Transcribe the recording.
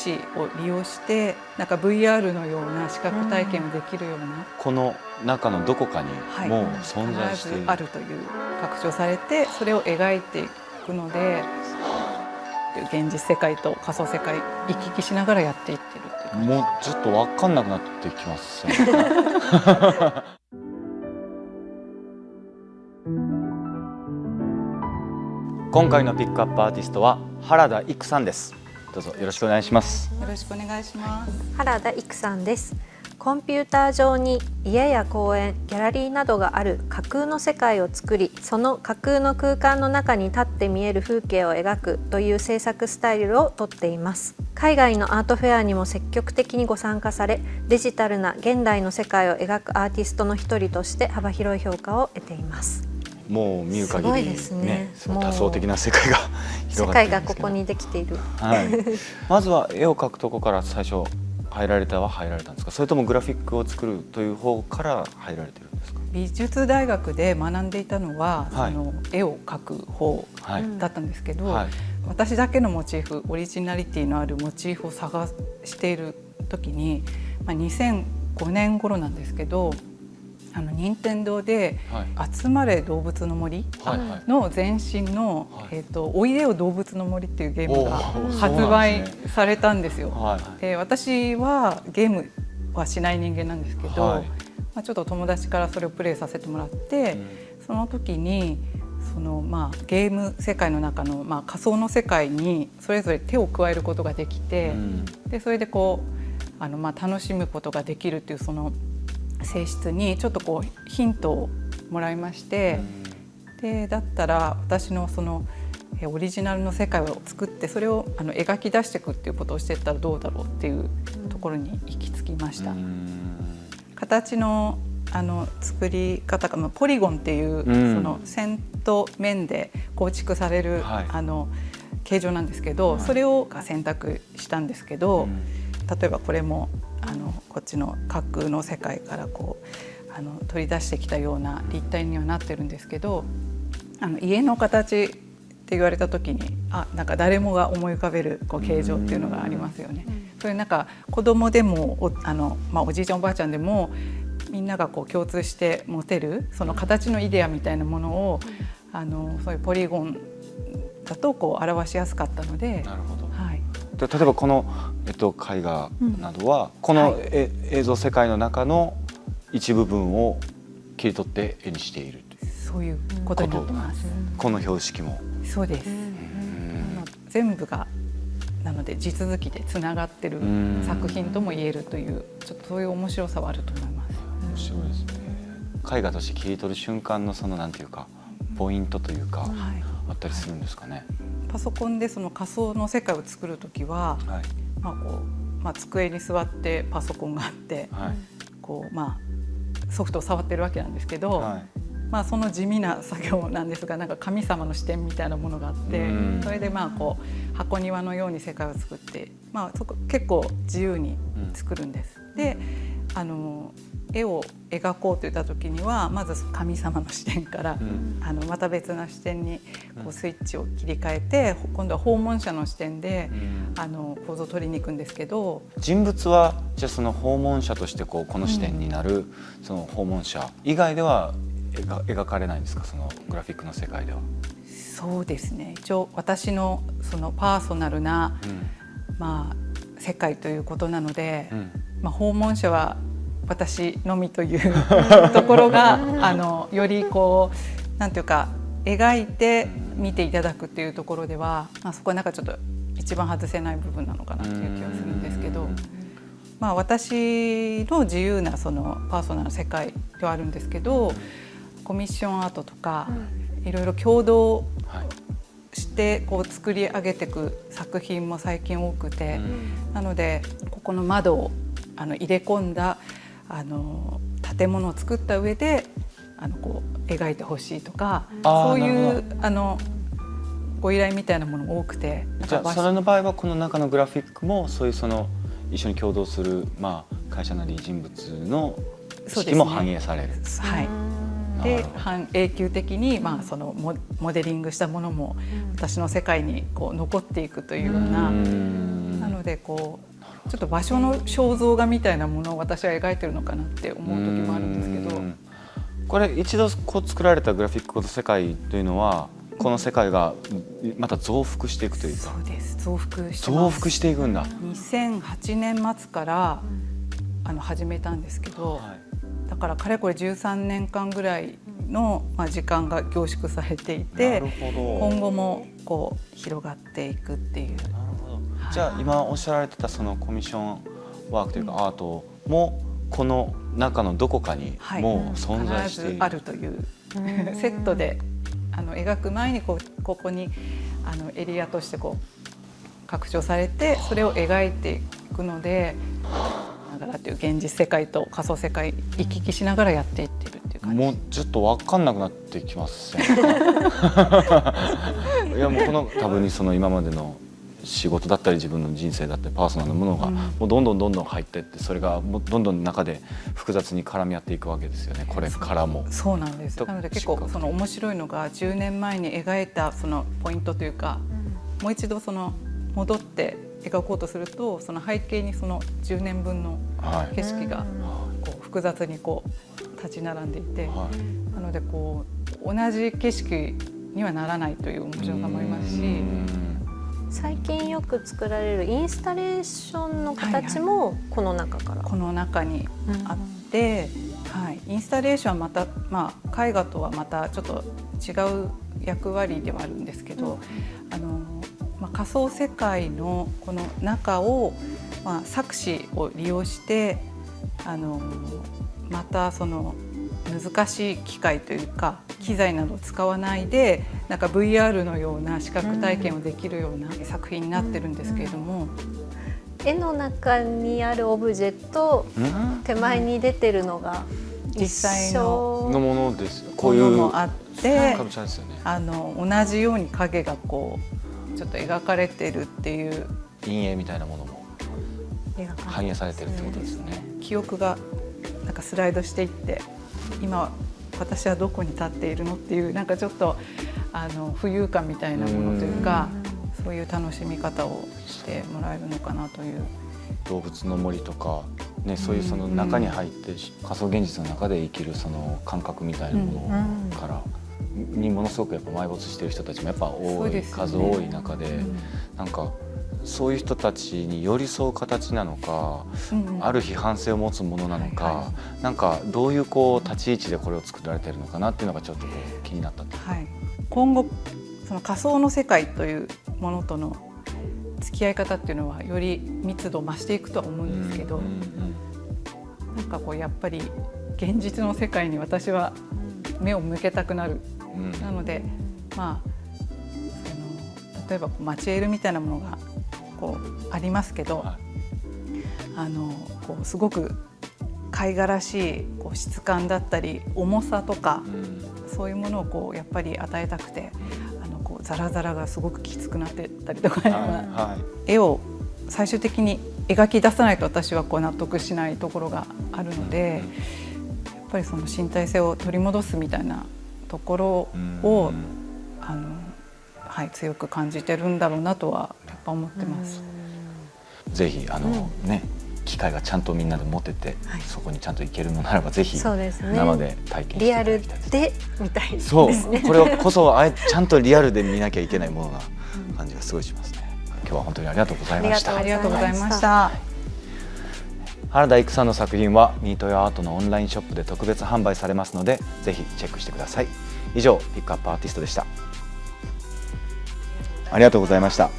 子を利用してなんか VR のような視覚体験をできるような、この中のどこかにもう存在している、必ずあるという拡張されて、それを描いていくので、現実世界と仮想世界行き来しながらやっていってるっていう感じ。もうちょっと分かんなくなってきますね。今回のピックアップアーティストは原田育さんです。どうぞよろしくお願いします。よろしくお願いします。原田育さんです。コンピューター上に家や公園、ギャラリーなどがある架空の世界を作り、その架空の空間の中に立って見える風景を描くという制作スタイルをとっています。海外のアートフェアにも積極的にご参加され、デジタルな現代の世界を描くアーティストの一人として幅広い評価を得ています。もう見る限りすごいですね。その多層的な世界が広がっているんですけど、世界がここにできている。はい、まずは絵を描くとこから最初入られたんですか、それともグラフィックを作るという方から入られてるんですか。美術大学で学んでいたのは、はい、その絵を描く方だったんですけど、はい、私だけのモチーフ、オリジナリティのあるモチーフを探している時に、2005年頃なんですけど、任天堂で「集まれ動物の森」の前身の「おいでよ動物の森」っていうゲームが発売されたんですよ。私はゲームはしない人間なんですけど、ちょっと友達からそれをプレイさせてもらって、その時にゲーム世界の中の仮想の世界にそれぞれ手を加えることができて、でそれでこう楽しむことができるっていうその性質にちょっとこうヒントをもらいまして、でだったら私のそのオリジナルの世界を作ってそれを描き出していくっていうことをしていったらどうだろうっていうところに行き着きました。形の作り方がポリゴンっていうその線と面で構築される形状なんですけど、それを選択したんですけど、例えばこれもこっちの架空の世界からこう取り出してきたような立体にはなってるんですけど、家の形って言われた時になんか誰もが思い浮かべるこう形状っていうのがありますよね。それなんか子供でもおじいちゃんおばあちゃんでもみんながこう共通して持てるその形のイデアみたいなものをそういうポリゴンだとこう表しやすかったので。なるほど。例えばこの、絵画などは、この、映像世界の中の一部分を切り取って絵にしているという、そういうことになってます。この標識もそうです。全部がなので地続きでつながってる作品とも言えるというちょっとそういう面白さはあると思います。面白いですね。絵画として切り取る瞬間のそのなんていうかポイントというか、あったりするんですかね。パソコンでその仮想の世界を作るときは、机に座ってパソコンがあって、こうソフトを触ってるわけなんですけど、その地味な作業なんですが、なんか神様の視点みたいなものがあって、それでこう箱庭のように世界を作って、そこ結構自由に作るんです。で絵を描こうといった時にはまず神様の視点から、また別な視点にこうスイッチを切り替えて、今度は訪問者の視点で構造を取りに行くんですけど、人物はじゃあその訪問者としてこの視点になる、その訪問者以外では描かれないんですか、そのグラフィックの世界では。そうですね、一応私のそのパーソナルな、世界ということなので、訪問者は私のみというところがよりこうなんていうか描いて見ていただくっていうところでは、そこはなんかちょっと一番外せない部分なのかなという気がするんですけど、私の自由なそのパーソナルな世界ではあるんですけど、コミッションアートとかいろいろ共同してこう作り上げていく作品も最近多くて、なのでここの窓を入れ込んだ建物を作った上でこう描いてほしいとか、そういうご依頼みたいなものも多くて、じゃあそれの場合はこの中のグラフィックもそういう一緒に共同する、会社なり人物の意識も反映される。で永久的にそのモデリングしたものも私の世界にこう残っていくというような、なののでこうちょっと場所の肖像画みたいなものを私は描いてるのかなって思う時もあるんですけど、これ一度こう作られたグラフィックの世界というのはこの世界がまた増幅していくというか。そうです、増幅してます。増幅していくんだ。2008年末から始めたんですけど、だからかれこれ13年間ぐらいの時間が凝縮されていて、今後もこう広がっていくっていう。じゃあ今おっしゃられてたそのコミッションワークというかアートもこの中のどこかにもう存在している、必ずあるというセットで描く前にここにエリアとしてこう拡張されてそれを描いていくので、ながらという現実世界と仮想世界行き来しながらやっていってるっていう感じ。もうちょっと分かんなくなってきますね。いやもうこの多分にその今までの仕事だったり自分の人生だったりパーソナルなものがもうどんどん入っていって、それがもうどんどん中で複雑に絡み合っていくわけですよね、これからも。そうなんです。なので結構その面白いのが10年前に描いたそのポイントというか、もう一度その戻って描こうとするとその背景にその10年分の景色がこう複雑にこう立ち並んでいて、なのでこう同じ景色にはならないという面白さもありますし、最近よく作られるインスタレーションの形もこの中から、この中にあって、インスタレーションはまた、絵画とはまたちょっと違う役割ではあるんですけど、仮想世界のこの中を、錯視を利用してまたその難しい機械というか機材などを使わないでなんか VR のような視覚体験をできるような作品になってるんですけれども、絵の中にあるオブジェと手前に出てるのが実際のものですよ。こういうものもあってカルチャーですよね。同じように影がこうちょっと描かれてるっていう陰影みたいなものも反映されてるってことですよね。記憶がなんかスライドしていって、今私はどこに立っているのっていうなんかちょっと浮遊感みたいなものというか、そういう楽しみ方をしてもらえるのかなという。動物の森とか、ね、そういうその中に入って仮想現実の中で生きるその感覚みたいなものからにものすごくやっぱ埋没している人たちもやっぱ多い、数多い中で、なんかそういう人たちに寄り添う形なのか、ある批判性を持つものなのか、なんかどういうこう立ち位置でこれを作られているのかなっていうのがちょっとこう気になったというか、今後その仮想の世界というものとの付き合い方っていうのはより密度を増していくとは思うんですけど、なんかこうやっぱり現実の世界に私は目を向けたくなる、なので例えばマチエールみたいなものがこうありますけど、こうすごく絵画らしいこう質感だったり重さとか、そういうものをこうやっぱり与えたくて、こうザラザラがすごくきつくなってったりとか、絵を最終的に描き出さないと私はこう納得しないところがあるので、やっぱりその身体性を取り戻すみたいなところを強く感じてるんだろうなとはやっぱ思ってます。ぜひ機会がちゃんとみんなで持てて、そこにちゃんと行けるのならばぜひ生で体験していただきたいです。リアルでみたいですね。そう、これこそちゃんとリアルで見なきゃいけないものな感じがすごいしますね。今日は本当にありがとうございました。ありがとうございました。原田育さんの作品はミートヨアートのオンラインショップで特別販売されますので、ぜひチェックしてください。以上、ピックアップアーティストでした。ありがとうございました。